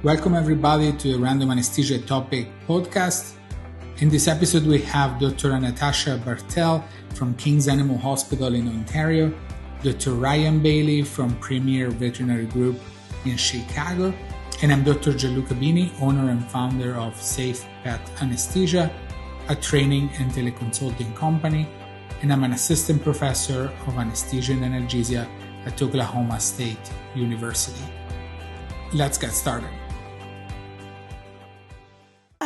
Welcome everybody to the Random Anesthesia Topic podcast. In this episode we have Dr. Natasha Bartel from King's Animal Hospital in Ontario, Dr. Ryan Bailey from Premier Veterinary Group in Chicago, and I'm Dr. Gianluca Bini, owner and founder of Safe Pet Anesthesia, a training and teleconsulting company, and I'm an assistant professor of anesthesia and analgesia at Oklahoma State University. Let's get started.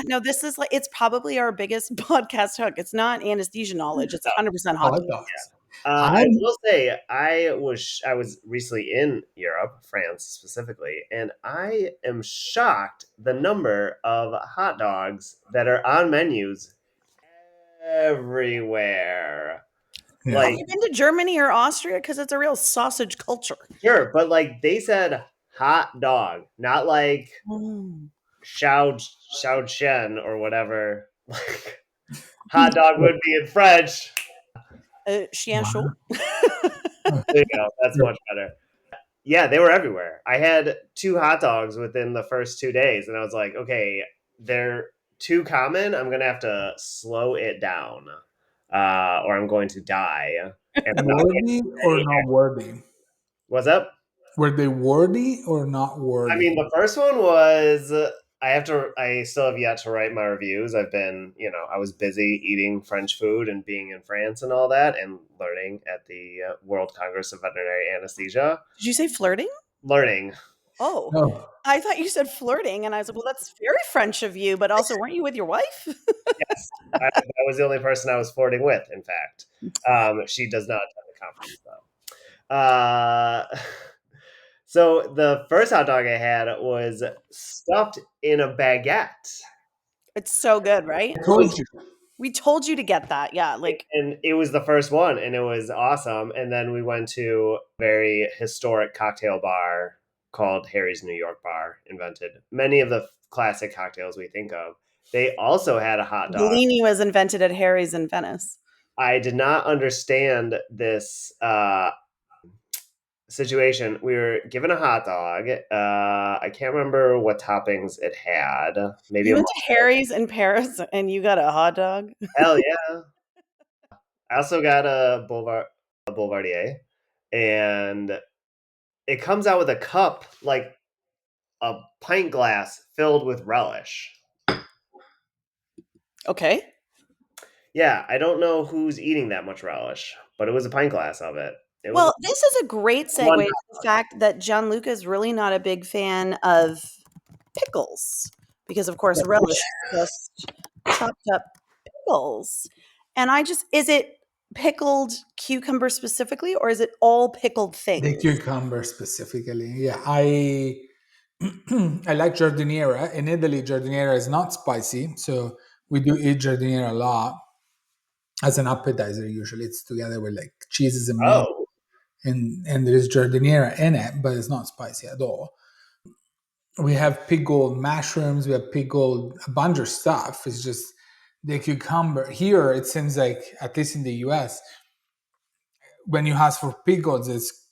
No, this is like, it's probably our biggest podcast hook. It's not anesthesia knowledge. It's 100% hot dogs. I will say I was recently in Europe, France specifically, and I am shocked the number of hot dogs that are on menus everywhere. Yeah. Have you been to Germany or Austria? Because it's a real sausage culture. Sure, but like they said hot dog, not like Xiao Shen or whatever. Like hot dog would be in French. Chien chaud. There you go. That's much better. Yeah, they were everywhere. I had 2 hot dogs within the first 2 days, and I was like, okay, they're too common. I'm going to have to slow it down, or I'm going to die. And worthy or not worthy? What's up? Were they worthy or not worthy? I mean, the first one was... I still have yet to write my reviews. I've been, I was busy eating French food and being in France and all that and learning at the World Congress of Veterinary Anesthesia. Did you say flirting? Learning. Oh, I thought you said flirting. And I was like, well, that's very French of you. But also, weren't you with your wife? Yes. I was the only person I was flirting with, in fact. She does not attend the conference, though. So the first hot dog I had was stuffed in a baguette. It's so good, right? I told you. We told you to get that. Yeah. And it was the first one, and it was awesome. And then we went to a very historic cocktail bar called Harry's New York Bar, invented many of the classic cocktails we think of. They also had a hot dog. Bellini was invented at Harry's in Venice. I did not understand this situation. We were given a hot dog. I can't remember what toppings it had. Maybe you went to Harry's in Paris and you got a hot dog? Hell yeah. I also got a Boulevardier, and it comes out with a cup, like a pint glass filled with relish. Okay. Yeah, I don't know who's eating that much relish, but it was a pint glass of it. Well, this is a great segue to the fact that Gianluca is really not a big fan of pickles because, of course, relish is just chopped up pickles. And is it pickled cucumber specifically, or is it all pickled things? The cucumber specifically. Yeah, I like giardiniera. In Italy, giardiniera is not spicy, so we do eat giardiniera a lot as an appetizer. Usually, it's together with like cheeses and meat. And there's giardiniera in it, but it's not spicy at all. We have pickled mushrooms. We have pickled a bunch of stuff. It's just the cucumber. Here, it seems like, at least in the US, when you ask for pickles, it's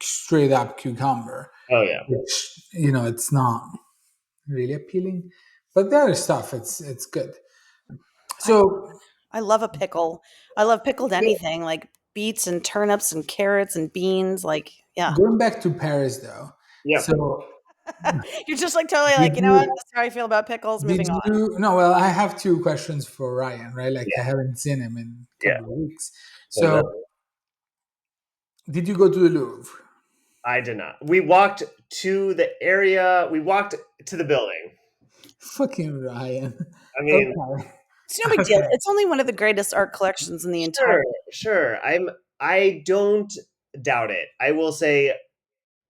straight up cucumber. Oh, yeah. Which, it's not really appealing. But the other stuff, it's good. So I love a pickle. I love pickled anything, like beets and turnips and carrots and beans. Like, yeah. Going back to Paris, though. Yeah. So you're just like totally like, what? That's how I feel about pickles. Moving on. No, well, I have 2 questions for Ryan, right? Like, I haven't seen him in a couple of weeks. So, did you go to the Louvre? I did not. We walked to the area. We walked to the building. Fucking Ryan. I mean... Okay. It's no big deal. It's only one of the greatest art collections in the entire. Sure. I don't doubt it. I will say,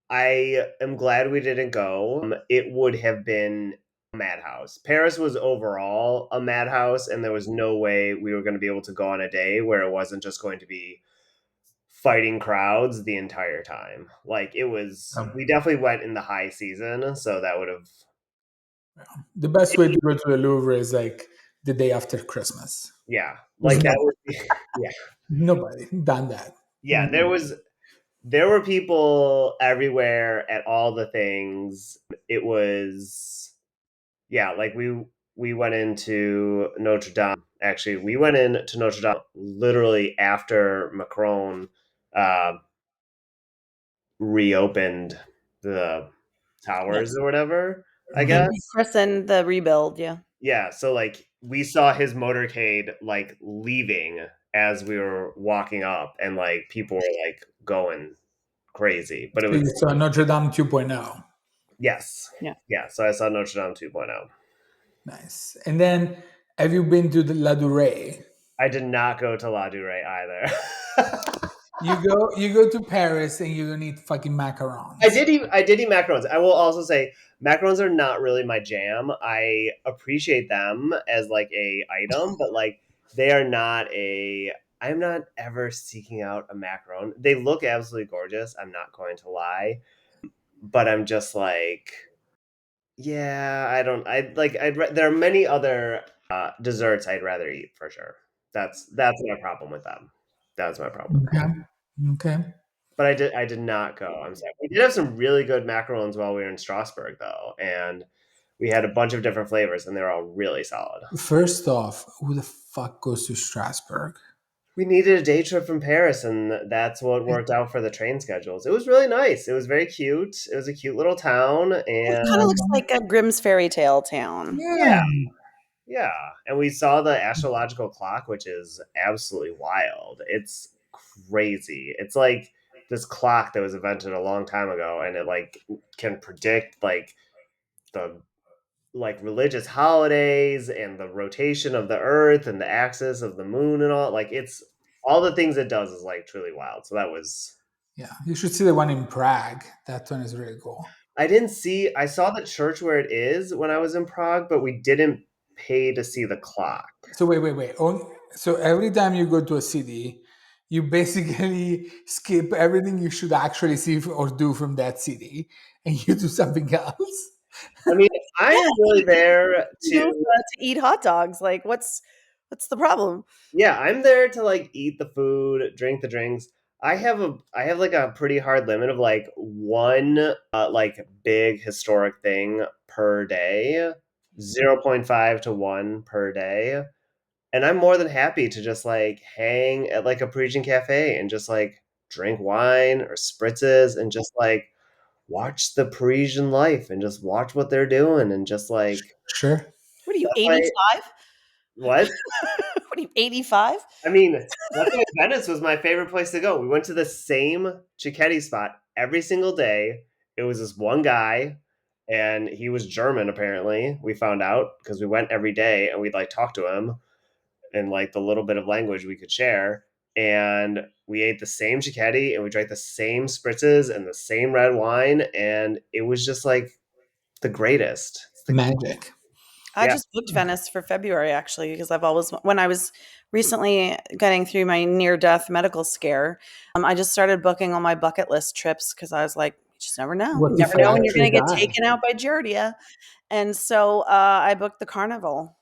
I am glad we didn't go. It would have been a madhouse. Paris was overall a madhouse, and there was no way we were going to be able to go on a day where it wasn't just going to be fighting crowds the entire time. Like, it was. We definitely went in the high season, so that would have. The best way to go to the Louvre is like the day after Christmas. Yeah. Like that would be, yeah. Nobody done that. Yeah, there was there were people everywhere at all the things. It was, yeah, like we went into Notre Dame. Actually, we went into Notre Dame literally after Macron uh, reopened the towers Yes. or whatever, I Mhm. guess. Christen the rebuild, yeah. Yeah, so like we saw his motorcade like leaving as we were walking up, and like people were like going crazy. But it So was, you saw Notre Dame 2.0. yes. Yeah. Yeah, so I saw Notre Dame 2.0. Nice. And then have you been to the La Durée? I did not go to La Durée either. You go to Paris and you don't eat fucking macarons. I did eat macarons. I will also say macarons are not really my jam. I appreciate them as like a item, but like they are not a I'm not ever seeking out a macaron. They look absolutely gorgeous, I'm not going to lie, but I'm just like, yeah, I don't I like there are many other desserts I'd rather eat for sure. That's my problem with them. That's my problem with them. Okay. Okay. But I did not go. I'm sorry. We did have some really good macarons while we were in Strasbourg though, and we had a bunch of different flavors and they were all really solid. First off, who the fuck goes to Strasbourg? We needed a day trip from Paris and that's what worked out for the train schedules. It was really nice. It was very cute. It was a cute little town It kind of and looks like a Grimm's fairy tale town. yeah, Yeah. yeah. And we saw the astrological clock, which is absolutely wild. It's crazy. It's like this clock that was invented a long time ago and it like can predict like the like religious holidays and the rotation of the earth and the axis of the moon and all, like it's all the things it does is like truly wild. So that was, Yeah. You should see the one in Prague. That one is really cool. I saw the church where it is when I was in Prague, but we didn't pay to see the clock. So wait. So every time you go to a city, you basically skip everything you should actually see or do from that city, and you do something else. I mean, I Yeah, am really there to to, eat hot dogs. Like, what's the problem? yeah, I'm there to like eat the food, drink the drinks. I have like a pretty hard limit of like one like big historic thing per day, 0.5 to 1 per day. And I'm more than happy to just like hang at like a Parisian cafe and just like drink wine or spritzes and just like watch the Parisian life and just watch what they're doing and just like Sure. What are you, that's why 85? what? What are you, 85? I mean, that's why Venice was my favorite place to go. We went to the same Cicchetti spot every single day. It was this one guy, and he was German, apparently. We found out because we went every day and we'd like talk to him in like the little bit of language we could share. And we ate the same Cicchetti and we drank the same spritzes and the same red wine. And it was just like the greatest. It's the, Magic. I yeah. just booked Venice for February actually because I've always when I was recently getting through my near death medical scare, I just started booking all my bucket list trips because I was like, you just never know. What You if never I know when you're actually going to get die? taken out by Giardia. And so I booked the Carnival.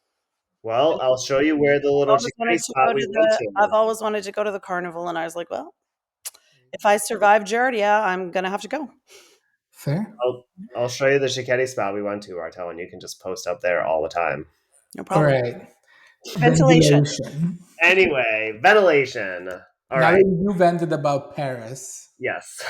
Well, I'll show you where the little Always Cicchetti wanted to spot go we to went I've to. always wanted to go to the Carnival, and I was like, well, if I survive Giardia, I'm gonna have to go. Fair. I'll show you the Cicchetti spot we went to, Artel, and you can just post up there all the time. No All problem. right. Ventilation. Ventilation. Anyway, ventilation. All Now that right. you vented about Paris, Yes.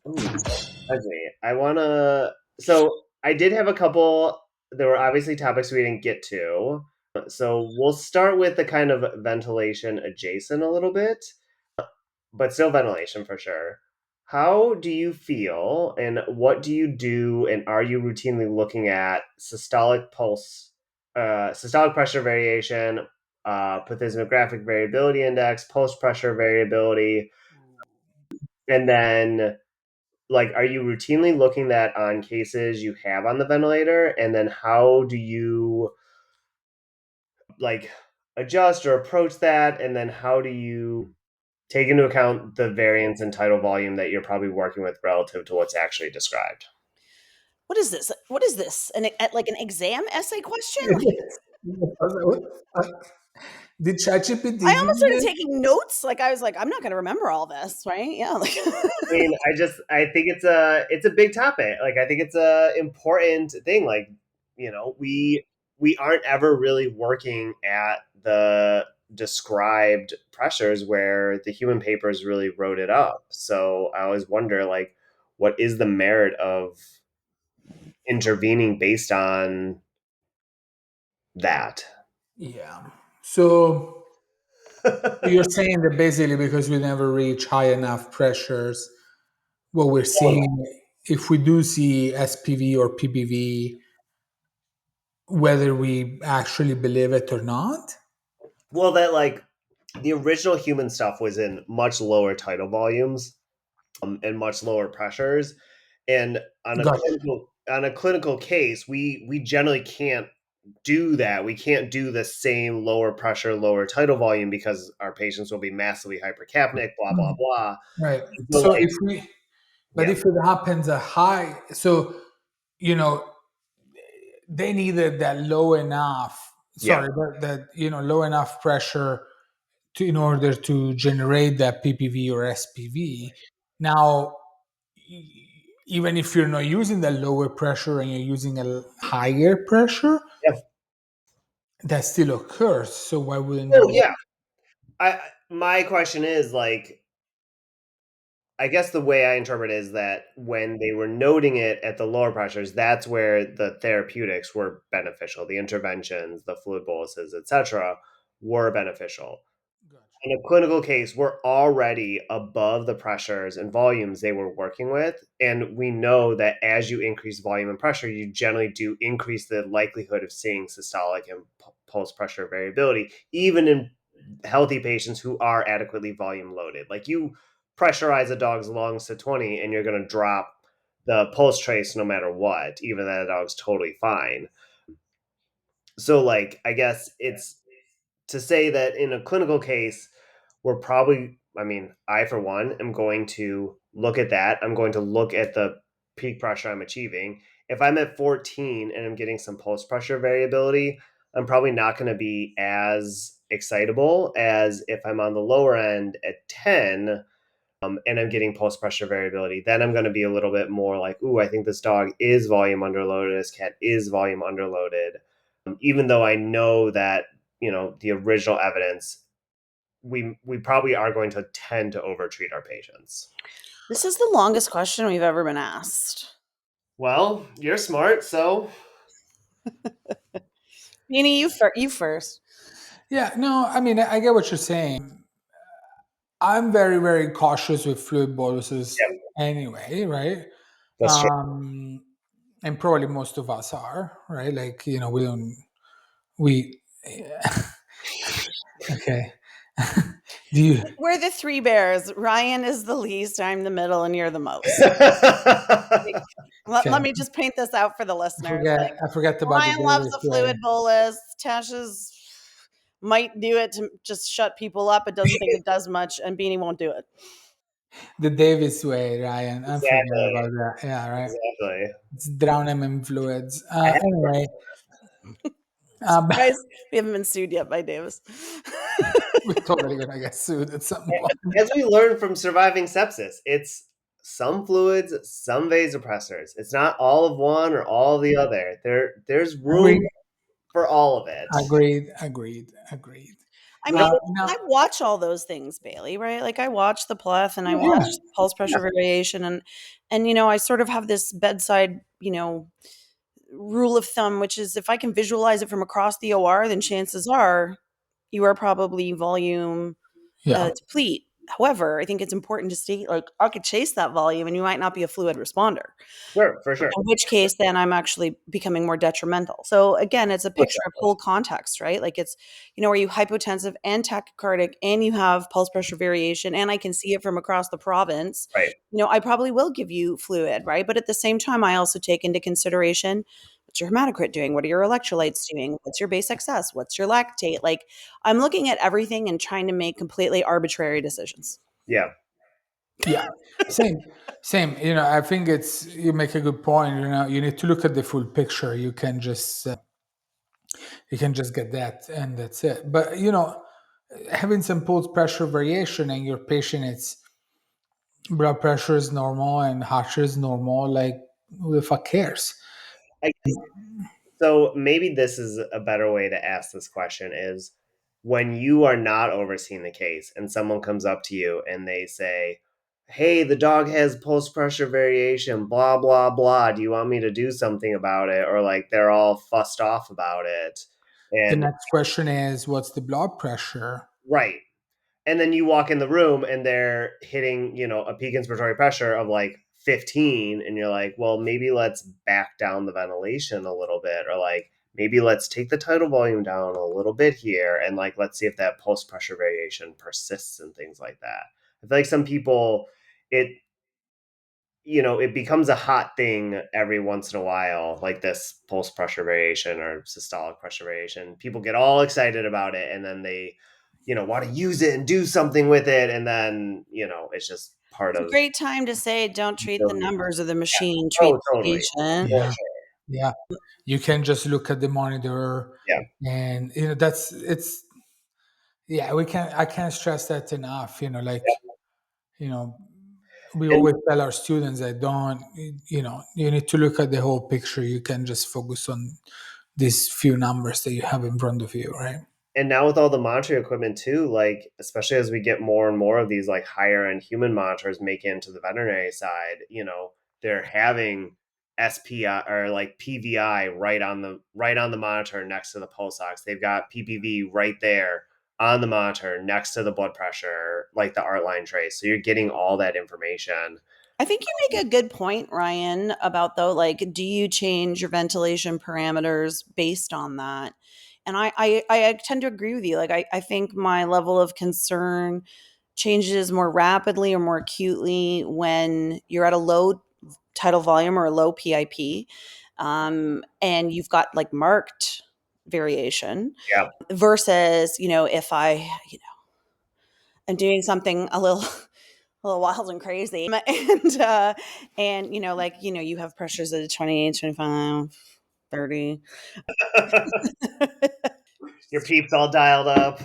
Ooh, okay. I wanna. So I did have a couple. There were obviously topics we didn't get to. So we'll start with the kind of ventilation adjacent a little bit, but still ventilation for sure. How do you feel, and what do you do, and are you routinely looking at systolic pulse, systolic pressure variation, plethysmographic variability index, pulse pressure variability, and then like are you routinely looking that on cases you have on the ventilator, and then how do you like adjust or approach that, and then how do you take into account the variance in tidal volume that you're probably working with relative to what's actually described. What is this? What is this? Like an exam essay question? what the fuck? Did ChatGPT I give almost you started this? taking notes. Like I was like, I'm not going to remember all this, right? Yeah. Like, I mean, I think it's a big topic. Like, I think it's a important thing. Like, we aren't ever really working at the described pressures where the human papers really wrote it up. So I always wonder, like, what is the merit of intervening based on that? Yeah. So you're saying that basically because we never reach high enough pressures, what we're seeing, if we do see SPV or PPV, whether we actually believe it or not? Well, that like the original human stuff was in much lower tidal volumes, and much lower pressures. And Gotcha. on a clinical case, we generally can't do that. We can't do the same lower pressure, lower tidal volume because our patients will be massively hypercapnic, blah blah Mm, blah. right. And so, So like, if we, but yeah, if it happens a high, so, you know, they needed that low enough, yeah, sorry, low enough pressure in order to generate that PPV or SPV. Now, even if you're not using the lower pressure and you're using a higher pressure, yeah. that still occurs. So why wouldn't that Oh be? yeah. I My question is like, I guess the way I interpret it is that when they were noting it at the lower pressures, that's where the therapeutics were beneficial. The interventions, the fluid boluses, etc., were beneficial. Gotcha. In a clinical case, we're already above the pressures and volumes they were working with. And we know that as you increase volume and pressure, you generally do increase the likelihood of seeing systolic and pulse pressure variability, even in healthy patients who are adequately volume loaded. Like, you pressurize a dog's lungs to 20 and you're going to drop the pulse trace no matter what, even though the dog's totally fine. So, like, I guess it's to say that in a clinical case, we're probably, I mean, I, for one, am going to look at that. I'm going to look at the peak pressure I'm achieving. If I'm at 14 and I'm getting some pulse pressure variability, I'm probably not going to be as excitable as if I'm on the lower end at 10, and I'm getting pulse pressure variability. Then I'm going to be a little bit more like, ooh, I think this dog is volume underloaded. This cat is volume underloaded. Even though I know that, the original evidence, we probably are going to tend to overtreat our patients. this is the longest question we've ever been asked. Well, you're smart, so Beanie, you first. Yeah, no, I mean, I get what you're saying. I'm very, very cautious with fluid boluses yeah, anyway, right? that's true. Um, and probably most of us are, right? Like, we don't, we, okay. Do you, We're the three bears. Ryan is the least, I'm the middle, and you're the most. Like, let okay. me just paint this out for the listeners. Like, I forget about the Ryan loves Davis the way. fluid bolus. Tasha's might do it to just shut people up, but doesn't think it does much, and Beanie won't do it. The Davis way, Ryan. I forget Exactly. about that. Yeah, right. Exactly. It's drown him in fluids. I have- Anyway, um, Surprised we haven't been sued yet by Davis. we're totally gonna get sued at some point. As we learned from surviving sepsis, it's some fluids, some vasopressors. It's not all of one or all of the other. There's room Agreed. for all of it. Agreed. Agreed. Agreed. I mean, Now, I watch all those things, Bailey, right? Like I watch the pleth and I watch yeah, pulse Yeah, pressure variation and I sort of have this bedside, rule of thumb, which is if I can visualize it from across the OR, then chances are you are probably volume yeah, deplete. However, I think it's important to state like I could chase that volume and you might not be a fluid responder. sure, for sure. In which case, then I'm actually becoming more detrimental. So again, it's a picture of whole context, right? Like it's, are you hypotensive and tachycardic and you have pulse pressure variation and I can see it from across the province, Right. I probably will give you fluid, right? But at the same time, I also take into consideration what's your hematocrit doing? What are your electrolytes doing? What's your base excess? What's your lactate? Like I'm looking at everything and trying to make completely arbitrary decisions. Yeah. yeah. Same, same. I think you make a good point. You need to look at the full picture. You can just get that, and that's it. But having some pulse pressure variation and your patient its blood pressure is normal and heart rate is normal, like who the fuck cares? I So maybe this is a better way to ask this question is when you are not overseeing the case and someone comes up to you and they say, "Hey, the dog has pulse pressure variation, blah blah blah. Do you want me to do something about it?" Or like they're all fussed off about it. The And next question is, what's the blood pressure? right. And then you walk in the room and they're hitting, a peak inspiratory pressure of like 15 and you're like, well, maybe let's back down the ventilation a little bit, or like maybe let's take the tidal volume down a little bit here, and like let's see if that pulse pressure variation persists and things like that. I feel like some people, it it becomes a hot thing every once in a while, like this pulse pressure variation or systolic pressure variation. People get all excited about it and then they, want to use it and do something with it. And then, it's just part It's a of. great time to say, don't treat the numbers of the machine, treat Oh, the totally. patient. For Yeah, sure. yeah. You can just look at the monitor, Yeah. and that's it's. Yeah, we can. I can't stress that enough. You know, we And always tell our students that don't. You need to look at the whole picture. You can just focus on these few numbers that you have in front of you, right? and now with all the monitoring equipment too, like especially as we get more and more of these like higher end human monitors make it into the veterinary side, they're having SPI or like PVI right on the monitor next to the pulse ox. They've got PPV right there on the monitor next to the blood pressure, like the art line trace. So you're getting all that information. I think you make a good point, Ryan, about though, like, do you change your ventilation parameters based on that? And I tend to agree with you. Like, I think my level of concern changes more rapidly or more acutely when you're at a low tidal volume or a low PIP, and you've got like marked variation Yeah. versus, if I'm doing something a little wild and crazy. And like, you have pressures at 28, 25, 30. Your peeps all dialed up.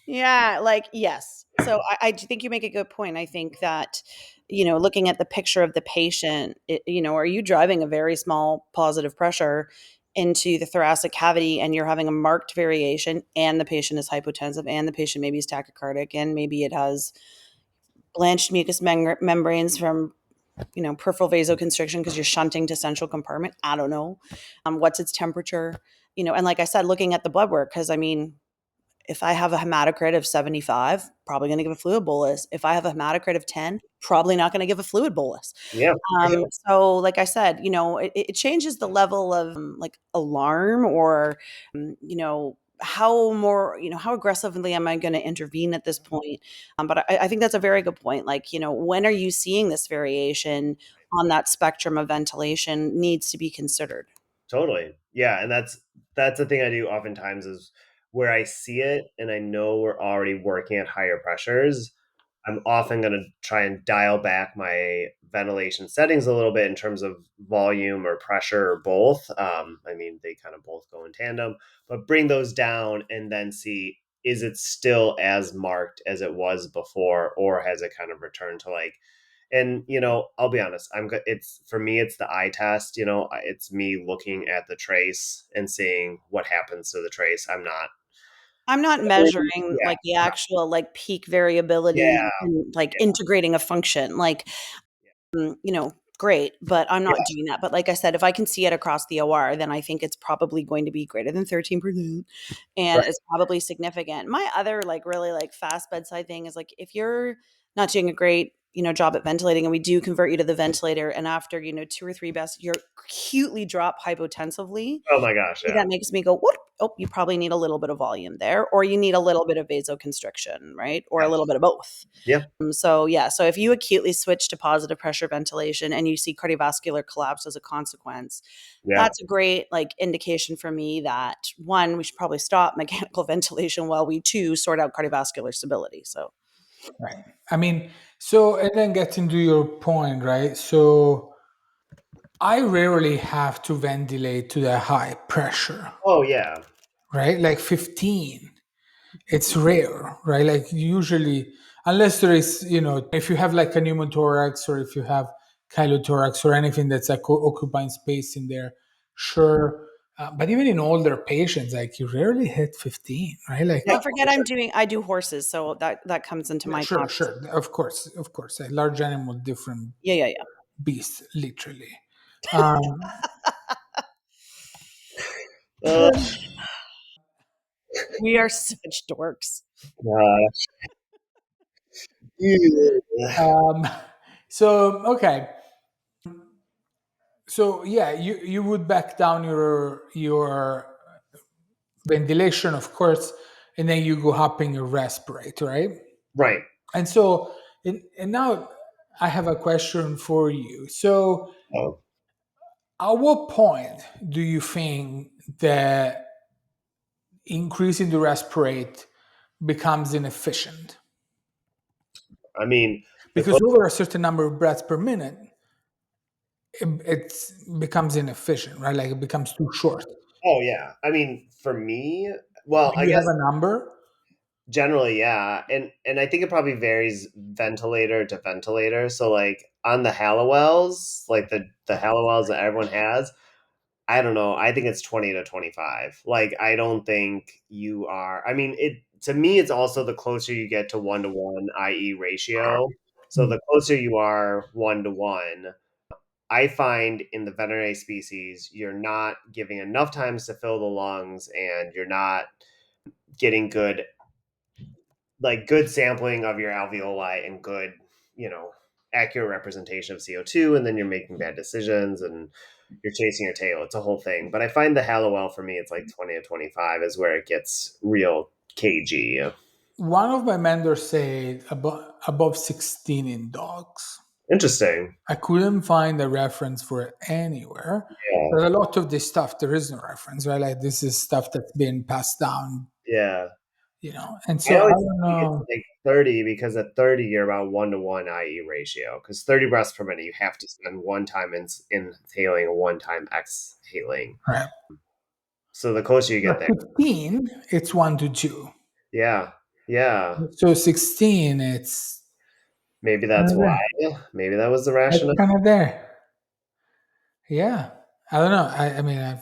Yeah, like, yes. So I do think you make a good point. I think that, looking at the picture of the patient, are you driving a very small positive pressure into the thoracic cavity and you're having a marked variation and the patient is hypotensive and the patient maybe is tachycardic and maybe it has blanched mucous membranes from peripheral vasoconstriction because you're shunting to central compartment. I don't know. What's its temperature? And like I said, looking at the blood work, because I mean, if I have a hematocrit of 75, probably going to give a fluid bolus. If I have a hematocrit of 10, probably not going to give a fluid bolus. Yeah. So, like I said, it changes the level of like alarm or, how aggressively am I going to intervene at this point? But I think that's a very good point. Like, when are you seeing this variation on that spectrum of ventilation needs to be considered. Totally. Yeah, and that's the thing I do oftentimes is where I see it and I know we're already working at higher pressures, I'm often going to try and dial back my ventilation settings a little bit in terms of volume or pressure or both. I mean, they kind of both go in tandem, but bring those down and then see, is it still as marked as it was before, or has it kind of returned to like, and I'll be honest, it's for me, it's the eye test. It's me looking at the trace and seeing what happens to the trace. I'm not measuring Yeah, like the actual like peak variability yeah, and like integrating a function. Like, great, but I'm yeah, not doing that. But like I said, if I can see it across the OR, then I think it's probably going to be greater than 13%, and right. it's probably significant. My other like really like fast bedside thing is like if you're not doing a great job at ventilating and we do convert you to the ventilator and after two or three breaths you're acutely drop hypotensively, Oh my gosh, yeah, that makes me go, what? Oh, you probably need a little bit of volume there, or you need a little bit of vasoconstriction, right? Or a yeah, little bit of both. yeah, So, yeah, so if you acutely switch to positive pressure ventilation and you see cardiovascular collapse as a consequence, yeah. that's a great like indication for me that one, we should probably stop mechanical ventilation while we two sort out cardiovascular stability. So, Right. I mean, so and then getting to your point, right? So I rarely have to ventilate to the high pressure, Oh yeah, right? Like 15. it's rare, right? Like usually, unless there is, if you have like a pneumothorax or if you have chylothorax or anything that's like occupying space in there, sure. But even in older patients, like you rarely hit 15, right? Like, Don't forget I do horses, so that comes into my sure, conversation. sure, of course, a large animal, different Yeah, yeah, yeah. beast, literally. Um, Uh, We are such dorks. gosh. Ew. um, so okay, so yeah, you would back down your ventilation, of course, and then you go up in your respirator, right? Right. And so, and now I have a question for you. So, Oh, at what point do you think that increasing the respirate becomes inefficient? I mean, the Because over a certain number of breaths per minute, it becomes inefficient, right? Like it becomes too short. oh yeah. I mean, for me, well, Do I you guess have a number? generally, yeah, and I think it probably varies ventilator to ventilator. So like on the Hallowells, like the Hallowells that everyone has, I don't know. I think it's 20 to 25. Like I don't think you are. I mean, it to me, it's also the closer you get to 1 to 1, i.e., ratio. So Hmm. the closer you are 1 to 1, I find in the veterinary species, you're not giving enough times to fill the lungs, and you're not getting good sampling of your alveoli and good, you know, accurate representation of CO2, and then you're making bad decisions and you're chasing your tail. It's a whole thing. But I find the Hallowell for me, it's like 20 to 25 is where it gets real cagey. One of my mentors said above 16 in dogs. Interesting. I couldn't find a reference for it anywhere. Yeah. But a lot of this stuff, there is no reference, right? Like this is stuff that's been passed down, Yeah. And I so I always don't think it's know. like 30 because at 30 you're about 1 to 1 IE ratio. Because 30 breaths per minute, you have to spend one time inhaling and one time exhaling. Right. So the closer you get But there, 15, it's 1 to 2. yeah, yeah. So 16, Maybe kind that's of why. there. Maybe that was the It's rationale. kind of there. Yeah. I don't know. I mean,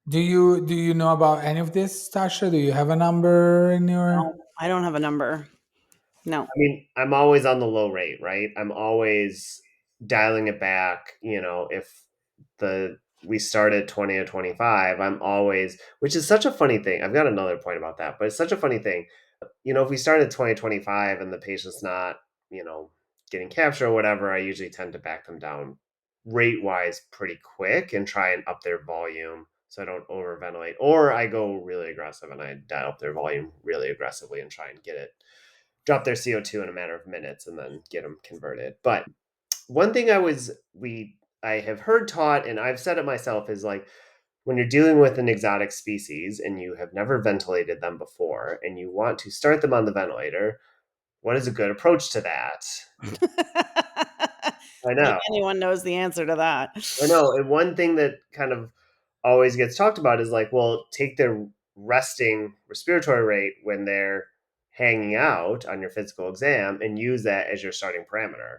do you know about any of this, Tasha? Do you have a number in your? No, I don't have a number. No. I mean, I'm always on the low rate, right? I'm always dialing it back. If the we start at 20 to 25, I'm always, which is such a funny thing. I've got another point about that, but it's such a funny thing. If we start at 2025 and the patient's not, getting capture or whatever, I usually tend to back them down rate wise pretty quick and try and up their volume so I don't overventilate. Or I go really aggressive and I dial up their volume really aggressively and try and drop their CO2 in a matter of minutes and then get them converted. But one thing I have heard taught, and I've said it myself, is like when you're dealing with an exotic species and you have never ventilated them before and you want to start them on the ventilator, what is a good approach to that? I Like know. anyone knows the answer to that. I know. And one thing that kind of always gets talked about is like, well, take their resting respiratory rate when they're hanging out on your physical exam and use that as your starting parameter.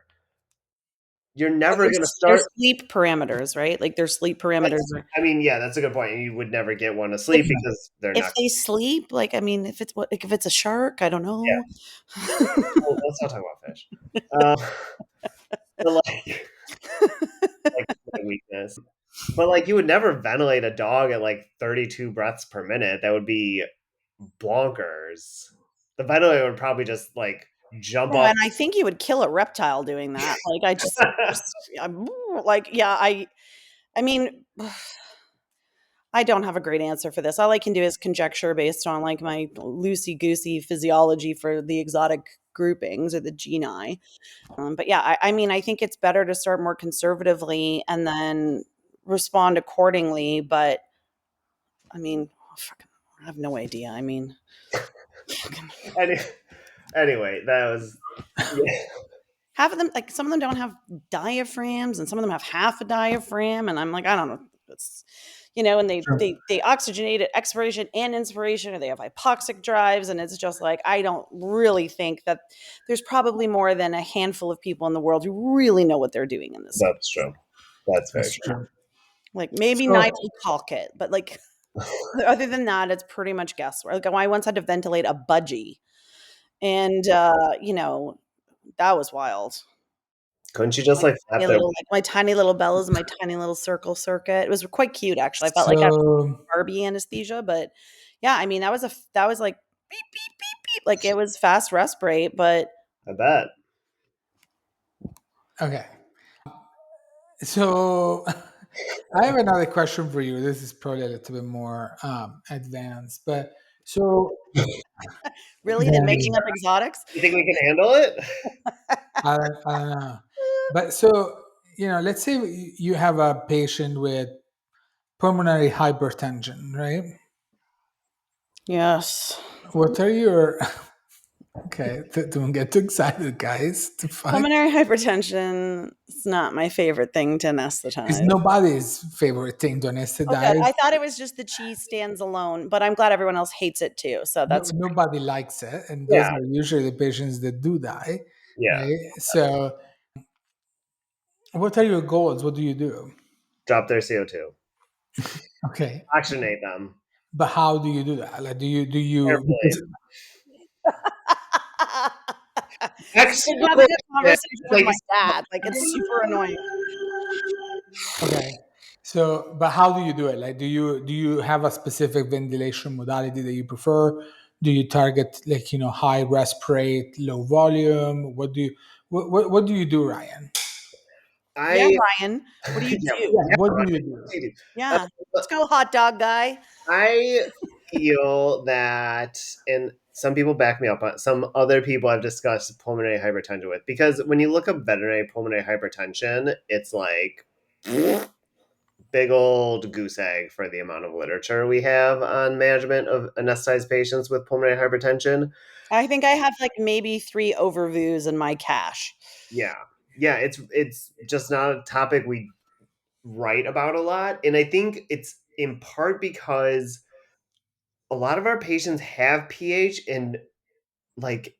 You're Well, never going to there's start. sleep parameters, right? Like their sleep parameters are I mean, yeah, that's a good point. You would never get one to if sleep because they're if not. they sleep, like I mean, if it's a shark, I don't Yeah. know. Well, let's not talk about fish. But like my weakness. But like you would never ventilate a dog at like 32 breaths per minute. That would be bonkers. The ventilator would probably just like jump No, up. and I think you would kill a reptile doing that. Like I just I'm, like yeah, I mean I don't have a great answer for this. All I can do is conjecture based on like my loosey goosey physiology for the exotic groupings or the geni. But yeah, I mean, I think it's better to start more conservatively and then respond accordingly. But I mean, I have no idea. I mean, Any, anyway, that was yeah. half of them, like some of them don't have diaphragms and some of them have half a diaphragm. And I'm like, I don't know. It's, and they, Sure. they oxygenate at expiration and inspiration, or they have hypoxic drives. And it's just like, I don't really think that there's probably more than a handful of people in the world who really know what they're doing in this space. That's true. That's very That's true. true. Like maybe So, Nigel Talkett, but like other than that, it's pretty much guesswork. Like I once had to ventilate a budgie, and that was wild. Couldn't you just like flap their? My tiny little bellas and my tiny little circle circuit. It was quite cute, actually. I felt like I was so Barbie anesthesia, but yeah, I mean that was like beep beep beep beep, like it was fast respirate, but I bet. okay. So I have another question for you. This is probably a little bit more advanced, but so really, and then making up exotics. You think we can handle it? I don't know. But so let's say you have a patient with pulmonary hypertension, right? Yes. What are your okay? Don't get too excited, guys. To find Pulmonary hypertension is not my favorite thing to it's anesthetize. nobody's favorite thing to Oh, good. anesthetize. I thought it was just the cheese stands alone, but I'm glad everyone else hates it too. So No, that's nobody likes it, and those Yeah. are usually the patients that do die, Yeah. right? So, what are your goals? What do you do? Drop their CO2. Okay, Oxygenate them but how do you do that? Like, do you carefully. because I should have this conversation with Like, my dad. Like it's super annoying. okay. So, but how do you do it? Like, do you have a specific ventilation modality that you prefer? Do you target like high rest rate, low volume? What do you do, Ryan? Yeah, I Ryan. What do you yeah, do? Yeah, yeah, what do right. you do? Yeah. Let's go, hot dog guy. I feel that, and some people back me up on some other people I've discussed pulmonary hypertension with, because when you look up veterinary pulmonary hypertension, it's like big old goose egg for the amount of literature we have on management of anesthetized patients with pulmonary hypertension. I think I have like maybe 3 overviews in my cache. Yeah. Yeah, it's just not a topic we write about a lot. And I think it's in part because a lot of our patients have pH and like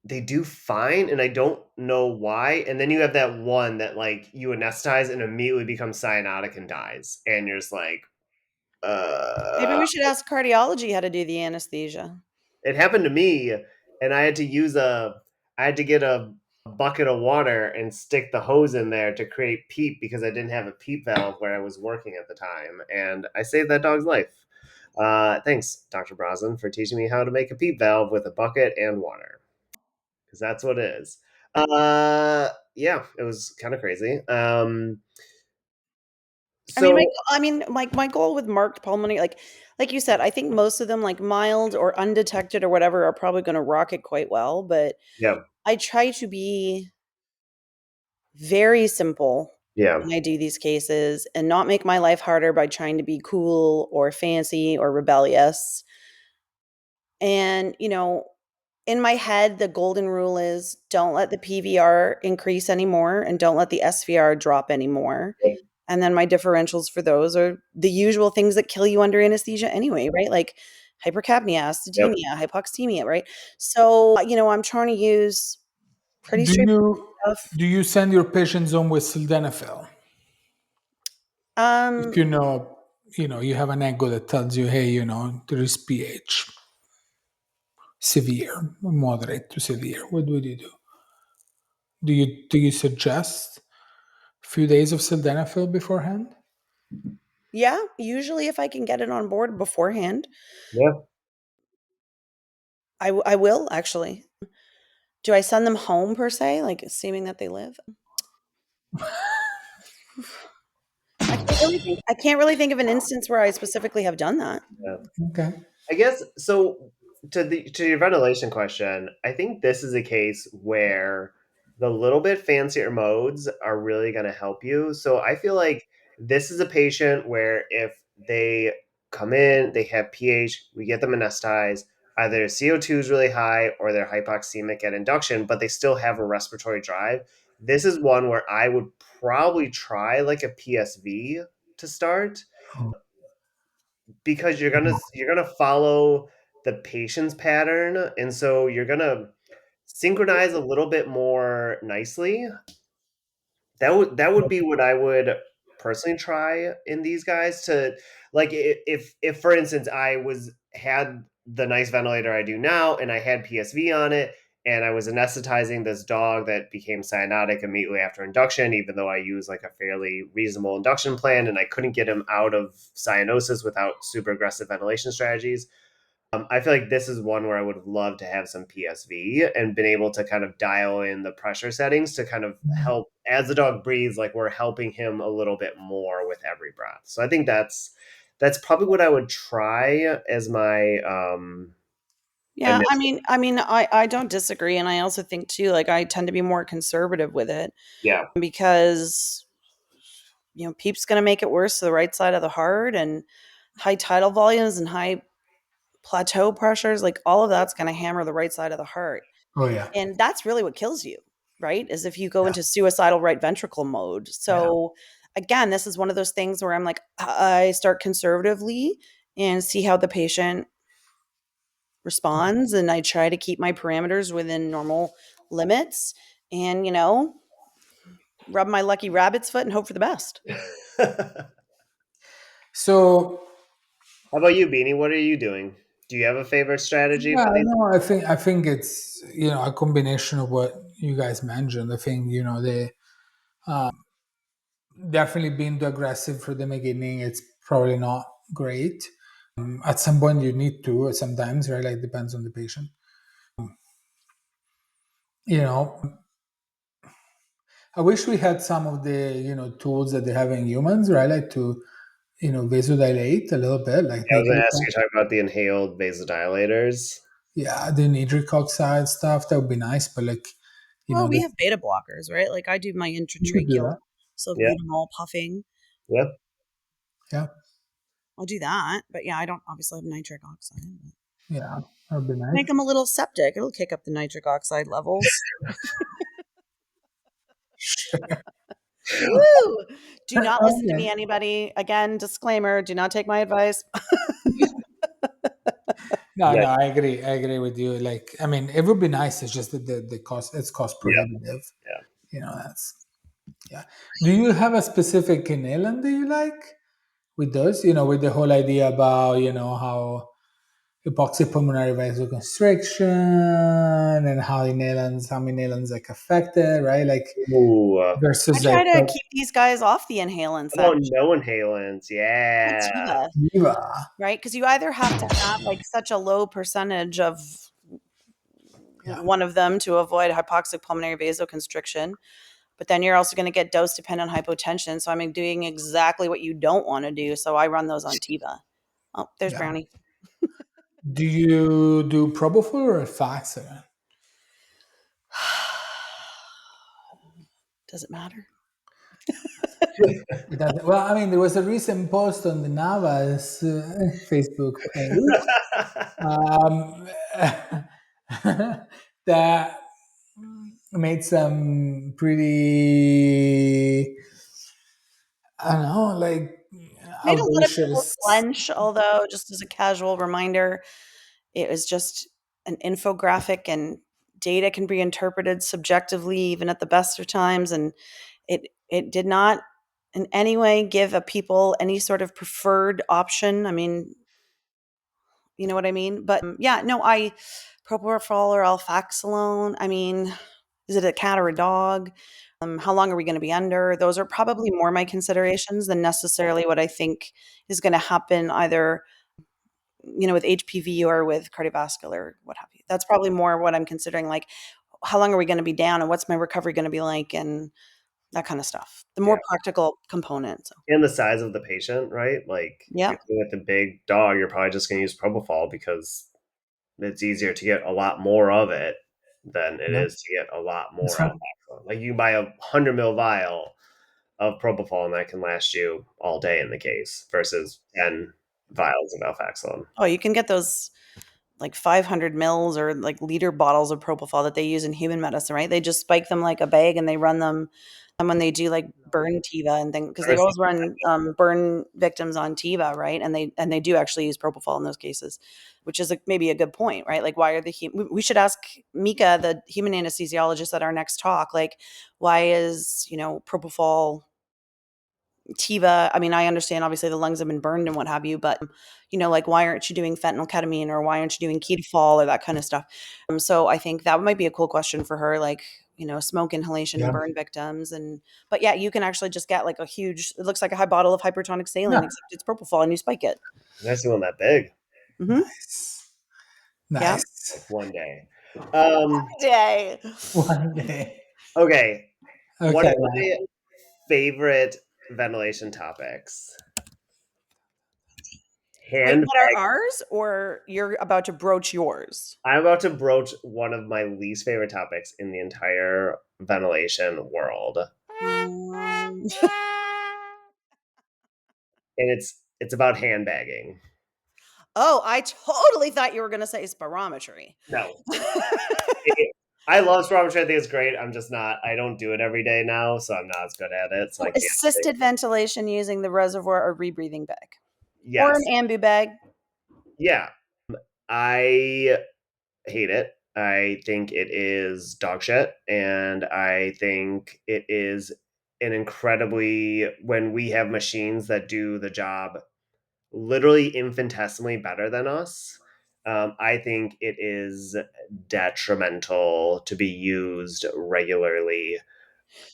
they do fine, and I don't know why. And then you have that one that like you anesthetize and immediately becomes cyanotic and dies. And you're just like, Maybe uh we should ask cardiology how to do the anesthesia. it happened to me, and I had to get a bucket of water and stick the hose in there to create PEEP because I didn't have a PEEP valve where I was working at the time, and I saved that dog's life. Thanks, Dr. Brosnan, for teaching me how to make a PEEP valve with a bucket and water, because that's what it is. Yeah, it was kind of crazy. I mean, So my goal with marked pulmonary, like you said, I think most of them, like mild or undetected or whatever, are probably going to rock it quite well. But yeah, I try to be very simple yeah, when I do these cases and not make my life harder by trying to be cool or fancy or rebellious. And, in my head, the golden rule is don't let the PVR increase anymore and don't let the SVR drop anymore. And then my differentials for those are the usual things that kill you under anesthesia anyway, right? Like hypercapnia, yep. acidemia, hypoxemia, right? So, I'm trying to use pretty Do straightforward you stuff. do you send your patients home with sildenafil? If Um, you have an echo that tells you, hey, there is pH, severe, moderate to severe. What would you do? Do you suggest a few days of sildenafil beforehand? yeah, usually if I can get it on board beforehand, Yeah. I will actually. Do I send them home per se, like assuming that they live? I can't really think of an instance where I specifically have done that. Yeah. Okay. I guess so. To your ventilation question, I think this is a case where the little bit fancier modes are really going to help you. So I feel like this is a patient where if they come in, they have pH, we get them anesthetized, either their CO2 is really high or they're hypoxemic at induction, but they still have a respiratory drive. This is one where I would probably try like a PSV to start. because you're gonna follow the patient's pattern, and so you're gonna synchronize a little bit more nicely. That would be what I would personally try in these guys to, like, if for instance I was had the nice ventilator I do now and I had PSV on it and I was anesthetizing this dog that became cyanotic immediately after induction, even though I used like a fairly reasonable induction plan and I couldn't get him out of cyanosis without super aggressive ventilation strategies. I feel like this is one where I would love to have some PSV and been able to kind of dial in the pressure settings to kind of help as the dog breathes, like we're helping him a little bit more with every breath. So I think that's probably what I would try as my Yeah, I initial. mean I mean, I don't disagree, and I also think too, like, I tend to be more conservative with it Yeah. because, PEEP's gonna make it worse to the right side of the heart, and high tidal volumes and high plateau pressures, like, all of that's gonna hammer the right side of the heart, Oh yeah, and that's really what kills you, right? Is if you go yeah, into suicidal right ventricle mode. yeah. So, again, this is one of those things where I'm like, I start conservatively and see how the patient responds, and I try to keep my parameters within normal limits and, rub my lucky rabbit's foot and hope for the best. How So about you, Beanie? What are you doing? Do you have a favorite strategy yeah, for these? no, I think it's a combination of what you guys mentioned. I think they definitely being too aggressive for the beginning. It's probably not great. At some point, you need to. Sometimes, right? Like depends on the patient. You know, I wish we had some of the tools that they have in humans, right? Like to vasodilate a little bit, like Yeah, I was make gonna it. ask you talking about the inhaled vasodilators. Yeah, the nitric oxide stuff that would be nice, but like Well, we the, have beta blockers, right? Like I do my you could do intratracheal that. Yeah, salbutamol puffing. yeah. Yeah, I'll do that, but yeah, I don't obviously have nitric oxide. yeah, that would be Make nice. them a little septic. It'll kick up the nitric oxide levels. Woo! Do not listen to Okay. me, anybody. Again, disclaimer: do not take my advice. No, Yeah, no, I agree with you. Like, I mean, it would be nice. It's just that the cost, it's cost yeah, prohibitive. yeah. That's yeah. Do you have a specific inhalant that you like with those? With the whole idea about how epoxy pulmonary vasoconstriction and how inhalants like affected, right? Like Ooh, I versus like try to keep these guys off the inhalants, how about actually. no inhalants? Yeah. Sativa, Viva. right? Because you either have to have like such a low percentage of Yeah, one of them to avoid hypoxic pulmonary vasoconstriction, but then you're also going to get dose dependent hypotension. So I'm doing exactly what you don't want to do. So I run those on Tiva. Oh, there's yeah. Brownie. Do you do propofol or Faxer? Does it matter? It doesn't. Well, I mean, there was a recent post on the Navas Facebook page um, that made some pretty, I don't know, like Made a lot of people audacious. flinch, although just as a casual reminder, it was just an infographic and data can be interpreted subjectively even at the best of times, and it did not in any way give a people any sort of preferred option. I mean, you know what I mean? But yeah, no, I propofol or alfaxalone. I mean, is it a cat or a dog? How long are we going to be under? Those are probably more my considerations than necessarily what I think is going to happen either, with HPV or with cardiovascular, what have you. That's probably more what I'm considering. Like, how long are we going to be down, and what's my recovery going to be like, and that kind of stuff. The Yeah. more practical component. So, And the size of the patient, right? Like if yeah, you're dealing with a big dog, you're probably just going to use propofol because it's easier to get a lot more of it than it Yeah, is to get a lot that's more right. alfalfa. Like you can buy a 100 ml vial of propofol and that can last you all day in the case versus 10 vials of alfaxone. oh, you can get those like 500 mils or like liter bottles of propofol that they use in human medicine, right? They just spike them like a bag and they run them when they do like burn TIVA and things, because they always run burn victims on TIVA, right? And they do actually use propofol in those cases, which is maybe a good point, right? Like, why are we should ask Mika, the human anesthesiologist, at our next talk, like, why is propofol, TIVA? I mean, I understand obviously the lungs have been burned and what have you, but like, why aren't you doing fentanyl ketamine, or why aren't you doing ketofol or that kind of stuff? So I think that might be a cool question for her, like, smoke inhalation and Yeah. burn victims. But yeah, you can actually just get like a huge, it looks like a high bottle of hypertonic saline, Yeah. except it's propofol and you spike it. Nice one that big. Mm-hmm. Nice. Yeah. Nice. One day. Yay. One day. Okay. One Okay. of my favorite ventilation topics. Wait, Handbag. what are ours, or you're about to broach yours? I'm about to broach one of my least favorite topics in the entire ventilation world. Um, And it's about handbagging. oh, I totally thought you were going to say spirometry. No. I love spirometry. I think it's great. I'm just not, I don't do it every day now, so I'm not as good at it. So I can't Assisted ventilation using the reservoir or rebreathing bag. Or an Yes. ambu bag. Yeah. I hate it. I think it is dog shit. And I think it is an incredibly, when we have machines that do the job literally infinitesimally better than us, I think it is detrimental to be used regularly.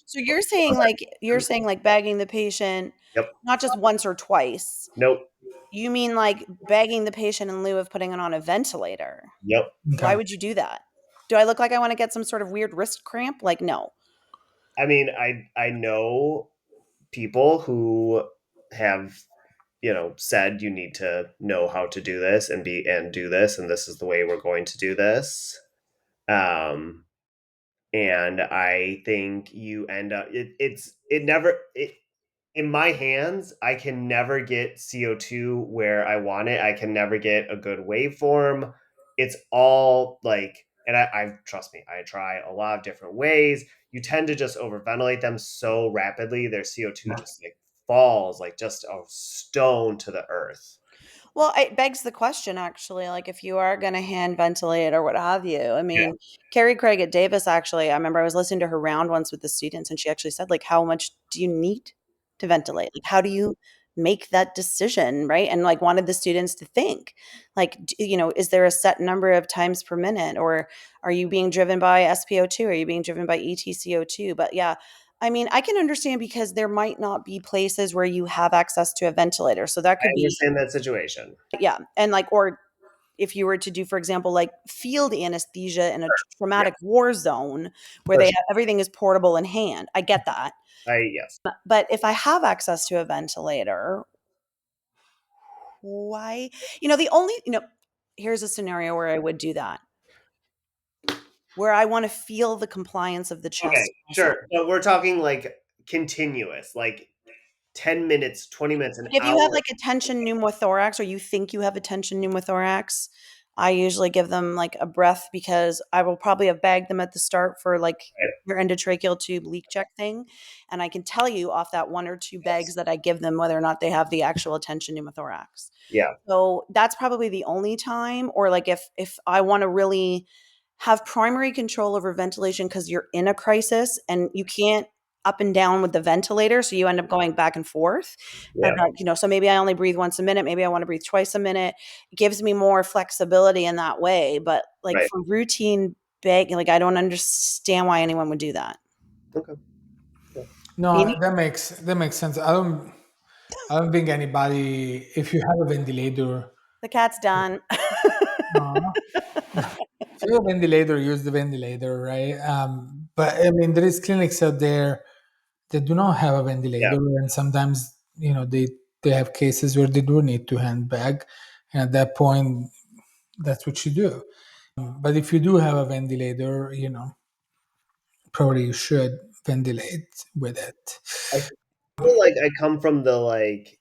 So you're saying like bagging the patient, Yep. not just once or twice. Nope. You mean like bagging the patient in lieu of putting it on a ventilator? Yep. Why Okay. would you do that? Do I look like I want to get some sort of weird wrist cramp? Like, no. I mean, I know people who have said you need to know how to do this and do this, and this is the way we're going to do this. And I think you end up it never it in my hands. I can never get CO2 where I want it. I can never get a good waveform. It's all like, and I trust me, I try a lot of different ways. You tend to just overventilate them so rapidly, their CO2 just like falls like just a stone to the earth. Well, it begs the question, actually, like, if you are going to hand ventilate or what have you. I Yeah. mean, Carrie Craig at Davis, actually, I remember I was listening to her round once with the students, and she actually said, like, how much do you need to ventilate? Like, how do you make that decision, right? And like, wanted the students to think, like, is there a set number of times per minute, or are you being driven by SpO2? Are you being driven by EtCO2? But yeah, I mean, I can understand, because there might not be places where you have access to a ventilator. So that I could be, understand that situation. yeah. And like, or if you were to do, for example, like field anesthesia in a Yeah, traumatic war zone where for they sure. have, everything is portable in hand. I get that. Yes. But if I have access to a ventilator, why, the only, here's a scenario where I would do that, where I want to feel the compliance of the Okay, chest muscle. sure. But we're talking like continuous, like 10 minutes, 20 minutes, an If you have hour. like a tension pneumothorax, or you think you have a tension pneumothorax, I usually give them like a breath, because I will probably have bagged them at the start for like Right? your endotracheal tube leak check thing. And I can tell you off that one or two bags Yes. that I give them whether or not they have the actual tension pneumothorax. Yeah. So that's probably the only time. Or like, if I want to really have primary control over ventilation, because you're in a crisis and you can't up and down with the ventilator, so you end up going back and forth. Yeah. So maybe I only breathe once a minute, maybe I want to breathe twice a minute. It gives me more flexibility in that way. But like, Right. for routine bag, like, I don't understand why anyone would do that. Okay. Yeah. No, Amy? that makes sense. I don't think anybody, if you have a ventilator, The cat's done. uh, if you have a ventilator, use the ventilator, right? But I mean, there is clinics out there that do not have a Yeah. ventilator, and sometimes they have cases where they do need to handbag, and at that point, that's what you do. But if you do have a ventilator, probably you should ventilate with it. I feel like I come from the like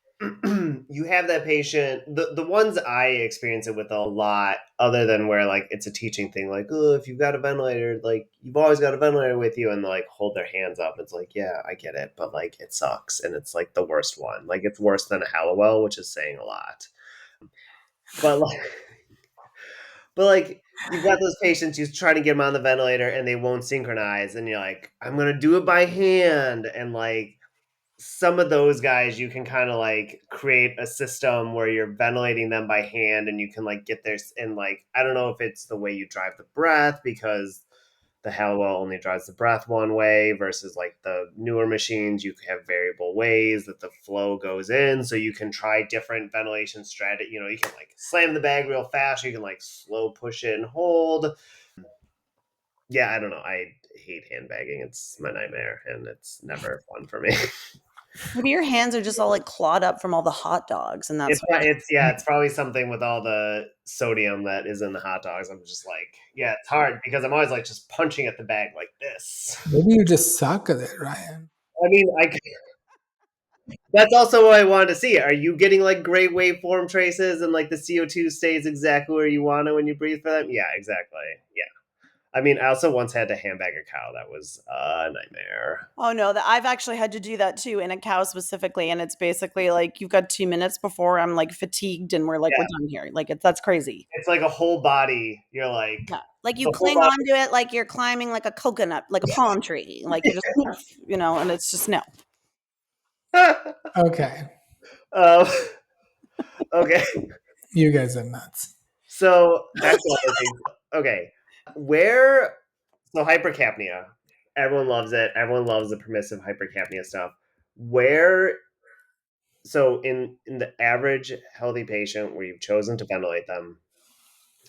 you have that patient, the ones I experience it with a lot, other than where like it's a teaching thing, like, oh, if you've got a ventilator, like you've always got a ventilator with you, and they like hold their hands up. It's like, yeah, I get it, but like it sucks, and it's like the worst one. Like it's worse than a Hallowell, which is saying a lot. But like, but like you've got those patients, you try to get them on the ventilator and they won't synchronize, and you're like, I'm gonna do it by hand, and like some of those guys you can kind of like create a system where you're ventilating them by hand, and you can like get there, and like I don't know if it's the way you drive the breath, because the Hallowell only drives the breath one way versus like the newer machines, you have variable ways that the flow goes in, so you can try different ventilation strategy. You know, you can like slam the bag real fast, or you can like slow push it and hold. Yeah, I don't know, I hate handbagging. It's my nightmare, and it's never fun for me. Maybe your hands are just all like clawed up from all the hot dogs, and that's It's probably something with all the sodium that is in the hot dogs. I'm just like, yeah, it's hard because I'm always like just punching at the bag like this. Maybe you just suck at it, Ryan. I mean, that's also what I wanted to see. Are you getting like great waveform traces, and like the CO2 stays exactly where you want it when you breathe for them? Yeah, exactly. Yeah. I mean, I also once had to handbag a cow. That was a nightmare. Oh no, that I've actually had to do that too in a cow specifically, and it's basically like you've got 2 minutes before I'm like fatigued and we're like Yeah. we're done here. Like that's crazy. It's like a whole body. You're like, Yeah. Like you the whole cling onto it like you're climbing like a coconut, like a palm tree. Like you're just and it's just no. body. Okay, um, okay. you guys are nuts. So back to other things. Okay. Where so hypercapnia. Everyone loves it. Everyone loves the permissive hypercapnia stuff. Where so in the average healthy patient where you've chosen to ventilate them,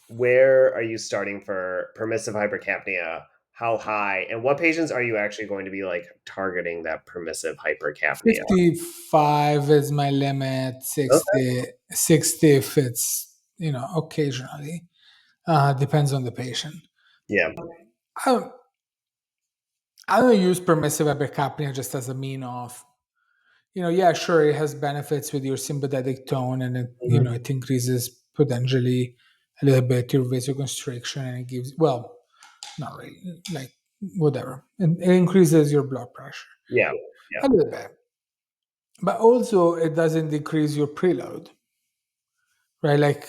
where are you starting for permissive hypercapnia? How high? And what patients are you actually going to be like targeting that permissive hypercapnia? 55 is my limit. Okay. 60 if it's, occasionally. Depends on the patient. Yeah. I don't, I don't use permissive hypercapnia just as a mean of, yeah, sure, it has benefits with your sympathetic tone, and Mhm. it increases potentially a little bit your vasoconstriction, and it gives, well, not really, like whatever. And it increases your blood pressure Yeah. a little bit. But also, it doesn't decrease your preload, right? Like,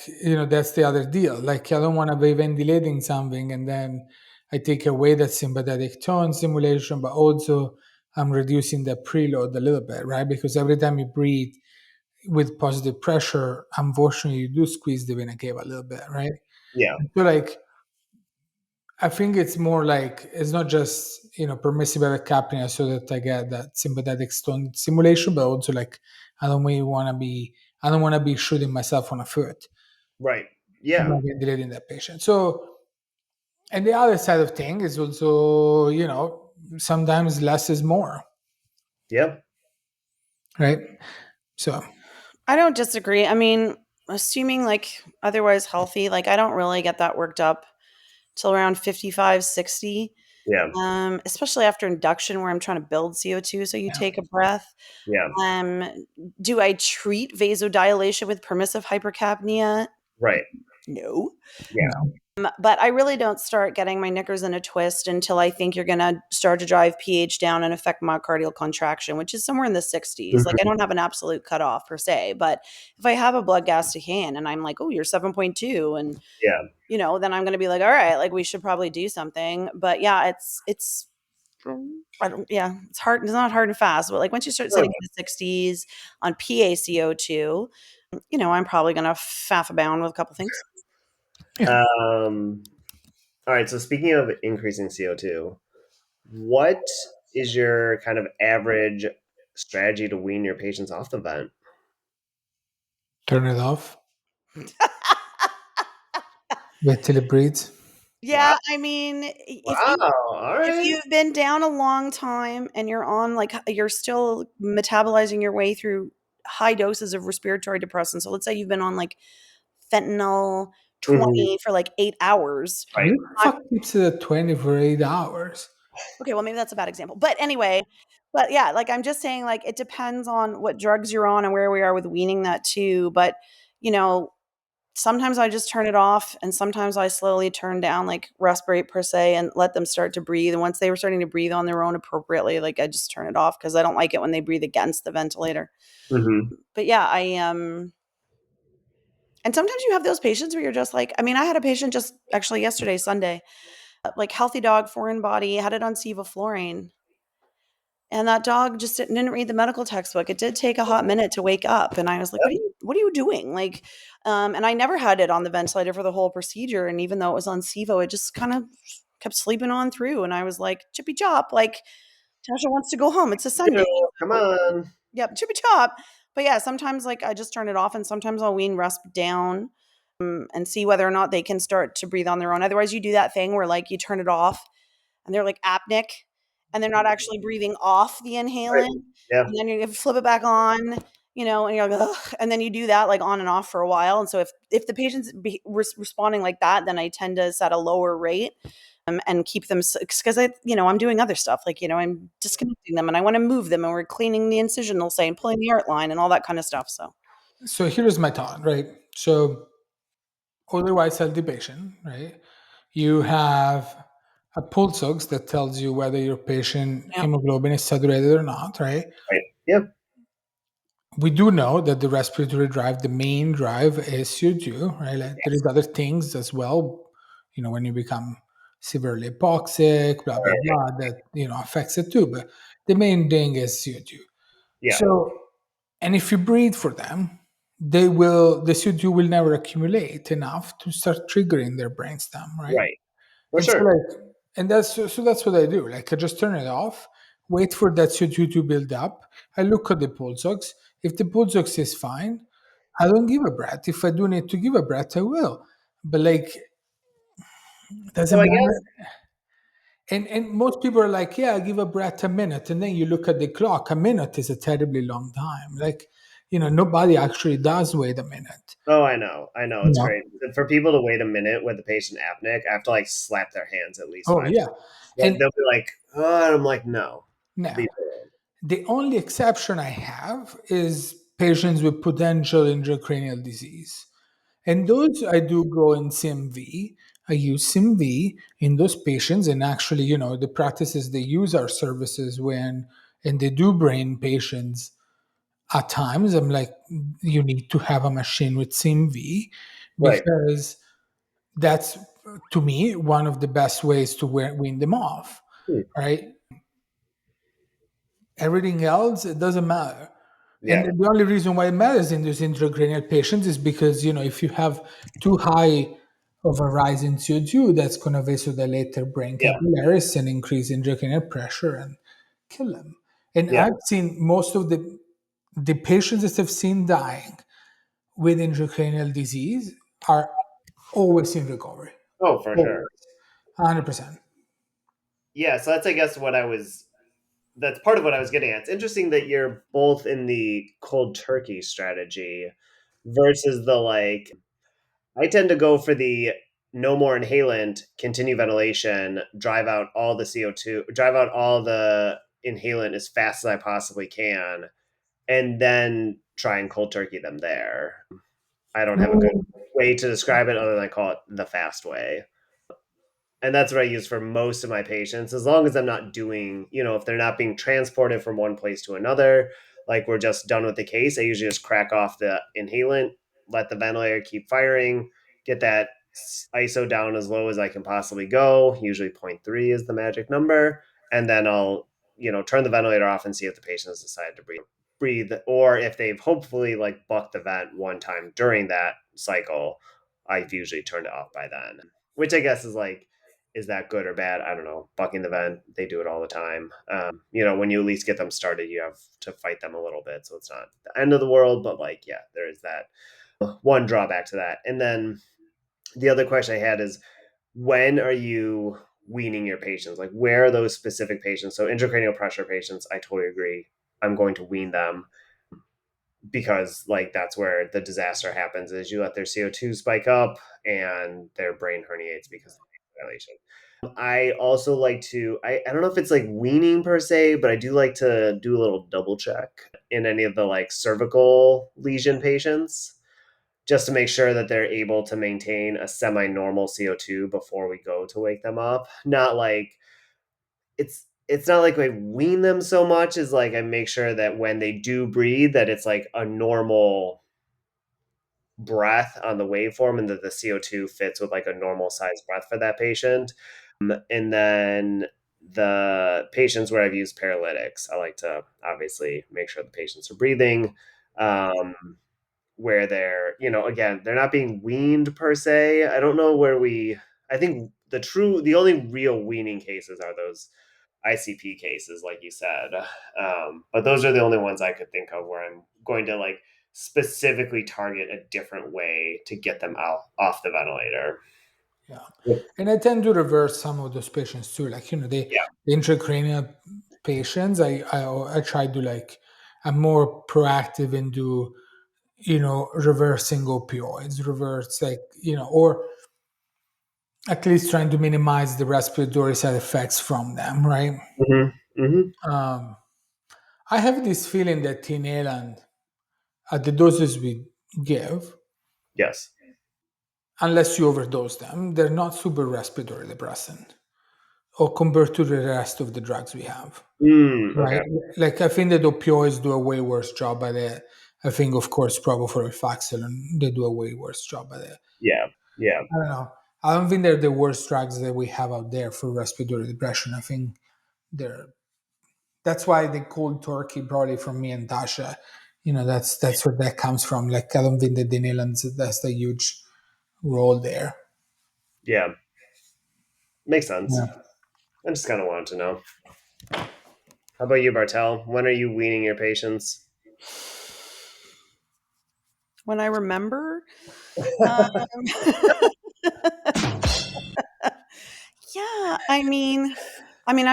that's the other deal. Like, I don't want to be ventilating something and then I take away that sympathetic tone stimulation, but also I'm reducing the preload a little bit, right? Because every time you breathe with positive pressure, unfortunately, you do squeeze the vena cava a little bit, right? Yeah. So, like, I think it's more like it's not just permissive capnia so that I get that sympathetic tone stimulation, but also like I don't really want to be I don't want to be shooting myself on a foot Right. Yeah. by ventilating that patient. So, and the other side of thing is also sometimes less is more, Yep. right? So I don't disagree. I mean, assuming like otherwise healthy, like I don't really get that worked up till around 55, 60. Yeah. Especially after induction where I'm trying to build CO2 so you yeah, take a breath. Yeah. Um, do I treat vasodilation with permissive hypercapnia? Right. No. Yeah. no, But I really don't start getting my knickers in a twist until I think you're going to start to drive pH down and affect myocardial contraction, which is somewhere in the 60s. Like I Mhm. don't have an absolute cutoff per se, but if I have a blood gas to hand and I'm like, oh, you're 7.2, and Yeah. then I'm going to be like, all right, like we should probably do something. But yeah, it's hard. It's not hard and fast, but like once you start Oh, sitting in the 60s on PaCO2, I'm probably going to faff abound with a couple things. yeah. all right. So speaking of increasing CO2, what is your kind of average strategy to wean your patients off the vent? Turn it off. Wait till it breathes. Wow. Yeah, I mean, Wow. All if right. you've been down a long time and you're on like you're still metabolizing your way through high doses of respiratory depressants. So let's say you've been on like fentanyl Mhm. 20 for like 8 hours. Who the fuck keeps it at 20 for 8 hours? Okay, well maybe that's a bad example. But anyway, But yeah, like I'm just saying, like it depends on what drugs you're on and where we are with weaning that too. But you know, sometimes I just turn it off, and sometimes I slowly turn down like respirate per se and let them start to breathe. And once they were starting to breathe on their own appropriately, like I just turn it off because I don't like it when they breathe against the ventilator. Mm-hmm. But yeah, and sometimes you have those patients where you're just like, I mean, I had a patient just actually yesterday, Sunday, like healthy dog, foreign body, had it on sevoflurane. And that dog just didn't read the medical textbook. It did take a hot minute to wake up, and I was like, what are you doing?" Like, and I never had it on the ventilator for the whole procedure, and even though it was on Sevo, it just kind of kept sleeping on through, and I was like, "Chippy chop, like, Tasha wants to go home. It's a Sunday." Come on. Yep, chippy chop. But yeah, sometimes, like, I just turn it off, and sometimes I'll wean resp down, and see whether or not they can start to breathe on their own. Otherwise, you do that thing where, like, you turn it off and they're like apneic and they're not actually breathing off the Right. inhalant. Yeah. And then you flip it back on, and you're like, ugh. And then you do that like on and off for a while. And so if the patient's responding like that, then I tend to set a lower rate and keep them because I'm doing other stuff like, I'm disconnecting them and I want to move them and we're cleaning the incision, they'll say, and pulling the art line and all that kind of stuff. So, So here's my thought, right? So otherwise healthy patient, right? You have a pulse ox that tells you whether your patient yeah, hemoglobin is saturated or not, right? Right. Yeah. We do know that the respiratory drive, the main drive is CO2, right? Like there is other things as well, when you become severely hypoxic, blah, blah, Right. blah, that, affects it too. But the main thing is CO2. Yeah. So, and if you breathe for them, the CO2 will never accumulate enough to start triggering their brainstem, right? Right. For And so, sure. like, and that's what I do. Like, I just turn it off, wait for that CO2 to build up. I look at the pulse ox. If the pulse ox is fine, I don't give a breath. If I do need to give a breath, I will. But like, it So doesn't I matter. guess, And most people are like, yeah, I give a breath a minute, and then you look at the clock. A minute is a terribly long time. Like, nobody actually does wait a minute. oh, I know. I know. You It's know? great. For people to wait a minute with the patient apneic, I have to like slap their hands at least Oh 5 yeah, times. and They'll be like, oh, and I'm like, no. now Leave it alone. the only exception I have is patients with potential intracranial disease. And those I do go in CMV. I use CMV in those patients. And actually, the practices they use our services when, and they do brain patients at times. I'm like, you need to have a machine with CMV Right. because that's, to me, one of the best ways to wean them off, Hmm. right? Everything else, it doesn't matter. And Yeah. the only reason why it matters in those intracranial patients is because, if you have too high of a rise in CO2, that's going to vasodilate their brain Yeah. capillaries and increase intracranial pressure and kill them. And Yeah. I've seen most of the patients that I've seen dying with intracranial disease are always in recovery. Oh, for Always. sure. 100%. Yeah. So that's, I guess, that's part of what I was getting at. It's interesting that you're both in the cold turkey strategy versus the like, I tend to go for the no more inhalant, continue ventilation, drive out all the CO2, drive out all the inhalant as fast as I possibly can, and then try and cold turkey them there. I don't have a good way to describe it other than I call it the fast way. And that's what I use for most of my patients, as long as I'm not doing, if they're not being transported from one place to another, like we're just done with the case, I usually just crack off the inhalant, let the ventilator keep firing, get that ISO down as low as I can possibly go. Usually zero point 0.3 is the magic number. And then I'll, turn the ventilator off and see if the patient has decided to breathe, or if they've hopefully like bucked the vent one time during that cycle, I've usually turned it off by then, which I guess is like, is that good or bad? I don't know. Bucking the vent, they do it all the time. When you at least get them started, you have to fight them a little bit. So it's not the end of the world, but like, yeah, there is that one drawback to that. And then the other question I had is, when are you weaning your patients? Like, where are those specific patients? So intracranial pressure patients, I totally agree. I'm going to wean them because like that's where the disaster happens is you let their CO2 spike up and their brain herniates because of the dilation. I also like to, I don't know if it's like weaning per se, but I do like to do a little double check in any of the like cervical lesion patients just to make sure that they're able to maintain a semi normal CO2 before we go to wake them up. Not like it's not like I wean them so much as like I make sure that when they do breathe that it's like a normal breath on the waveform and that the CO2 fits with like a normal size breath for that patient. And then the patients where I've used paralytics, I like to obviously make sure the patients are breathing. Um, where they're, again, they're not being weaned per se. I don't know where I think the only real weaning cases are those ICP cases, like you said. But those are the only ones I could think of where I'm going to like specifically target a different way to get them out off the ventilator. Yeah. Yeah. And I tend to reverse some of those patients too. Like, the intracranial patients, I try to like, I'm more proactive and do, reversing opioids, reverse like, or at least trying to minimize the respiratory side effects from them, right? Hmm. Hmm. Um, I have this feeling that inhalant, at the doses we give, Yes. unless you overdose them, they're not super respiratory depressant or compared to the rest of the drugs we have, right? Okay. Like I think that opioids do a way worse job at it. I think, of course, propofol, rifaximin, they do a way worse job at it. Yeah. Yeah. I don't know. I don't think they're the worst drugs that we have out there for respiratory depression. I think they're that's why they called Turkey probably from me and Tasha. That's where that comes from. Like I don't think that the Netherlands that's the huge role there. Yeah. Makes sense. Yeah. I just kind of wanted to know. How about you, Bartel? When are you weaning your patients? When I remember, um, yeah, I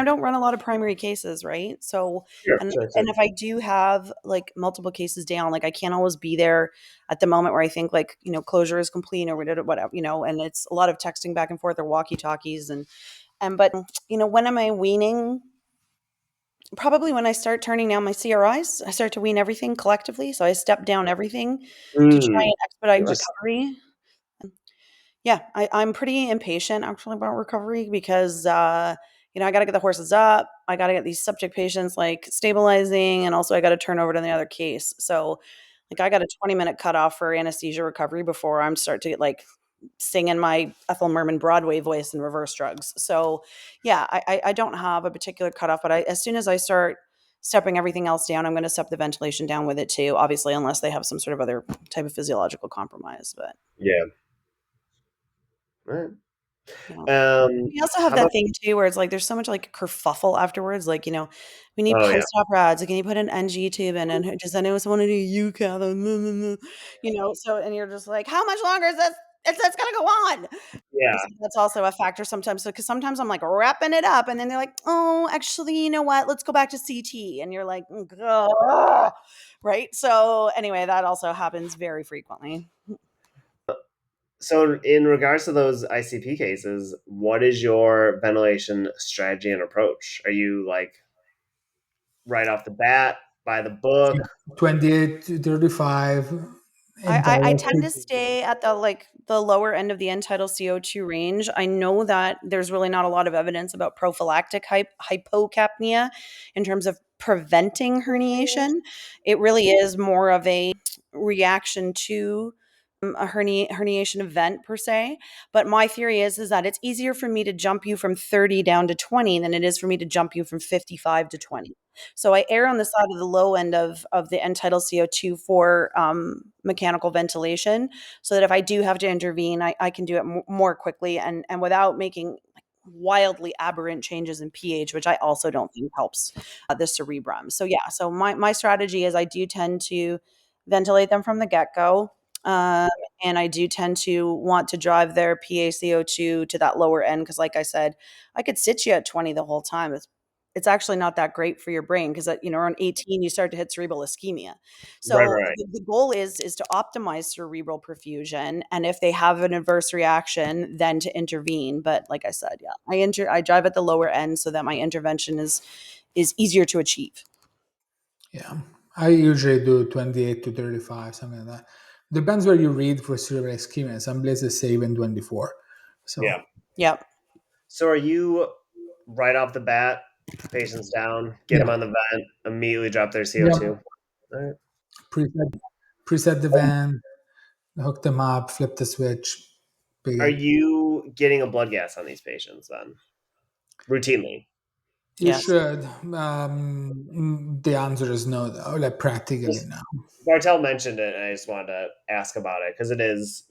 don't run a lot of primary cases, right? So, Sure, and sure, and sure. if I do have like multiple cases down, like I can't always be there at the moment where I think like, closure is complete or whatever, and it's a lot of texting back and forth or walkie-talkies but when am I weaning? Probably when I start turning down my CRIs, I start to wean everything collectively. So I step down everything to try Mm, and expedite interesting. recovery. Yeah, I'm pretty impatient actually about recovery because I got to get the horses up. I got to get these subject patients like stabilizing, and also I got to turn over to the other case. So, like, I got a 20-minute cutoff for anesthesia recovery before I'm start to get like singing my Ethel Merman Broadway voice and reverse drugs. So, yeah, I don't have a particular cutoff, but as soon as I start stepping everything else down, I'm going to step the ventilation down with it too. Obviously, unless they have some sort of other type of physiological compromise, but. Yeah. All right. Yeah. We also have How that about? thing too where it's like there's so much like kerfuffle afterwards. Like, we need Oh yeah. post-op rods. Like, can you put an NG tube in? And does anyone want to do UCAT? So and you're just like, how much longer is this? It's gonna go on. Yeah. So that's also a factor sometimes. So because sometimes I'm like wrapping it up, and then they're like, oh, actually, you know what? Let's go back to CT. And you're like, "Ugh." Right. So anyway, that also happens very frequently. So, in regards to those ICP cases, what is your ventilation strategy and approach? Are you like right off the bat by the book? 28 to 35 and I tend to directed. stay at the lower end of the end tidal CO2 range. I know that there's really not a lot of evidence about prophylactic hypocapnia in terms of preventing herniation. It really is more of a reaction to a herniation event per se. But my theory is that it's easier for me to jump you from 30 down to 20 than it is for me to jump you from 55 to 20. So I err on the side of the low end of the end tidal CO2 for mechanical ventilation, so that if I do have to intervene, I can do it more quickly and without making like wildly aberrant changes in pH, which I also don't think helps the cerebrum. So yeah, so my strategy is I do tend to ventilate them from the get go. Um, and I do tend to want to drive their PaCO2 to that lower end because, like I said, I could sit you at 20 the whole time. it's actually not that great for your brain because around 18 you start to hit cerebral ischemia. Right, So right. the goal is to optimize cerebral perfusion, and if they have an adverse reaction, then to intervene. But like I said, yeah, I drive at the lower end so that my intervention is easier to achieve. Yeah. I usually do 28 to 35, something like that. Depends where you read for cerebral ischemia. Some places say even 24. So, Yeah. Yep. So are you right off the bat, patients down, get them yeah. on the vent, immediately drop their Yep. CO2? All right. Preset, preset the van, hook them up, flip the switch, Are begin. you getting a blood gas on these patients then? Routinely? You Yes. should. The answer is no, though. Like practically Just no. Bartel mentioned it, and I just wanted to ask about it because it is,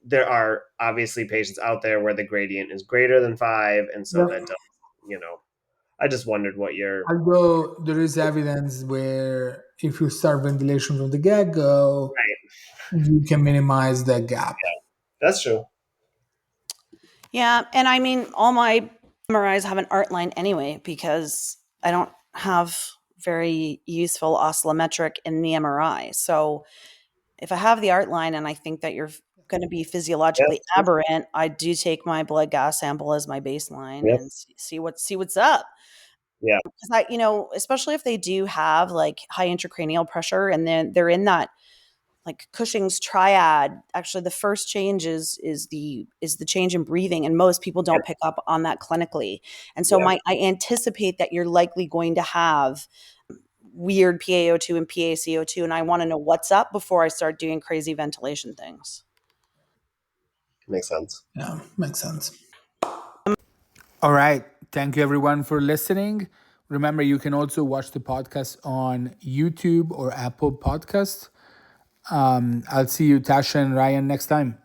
there are obviously patients out there where the gradient is greater than 5, and so that Yep. does, I just wondered what your Although there is evidence where if you start ventilation from the get go, right. you can minimize that gap. That's true. Yeah, and I mean, all my MRIs have an art line anyway because I don't have very useful oscillometric in the MRI. So if I have the art line and I think that you're going to be physiologically Yes. aberrant, I do take my blood gas sample as my baseline Yep. and see what's up. Yeah. Because especially if they do have like high intracranial pressure and then they're in that like Cushing's triad. Actually, the first change is the change in breathing, and most people don't pick up on that clinically. And so Yeah. I anticipate that you're likely going to have weird PaO2 and PaCO2, and I want to know what's up before I start doing crazy ventilation things. Makes sense. Yeah, makes sense. All right. Thank you, everyone, for listening. Remember, you can also watch the podcast on YouTube or Apple Podcasts. I'll see you, Tasha and Ryan, next time.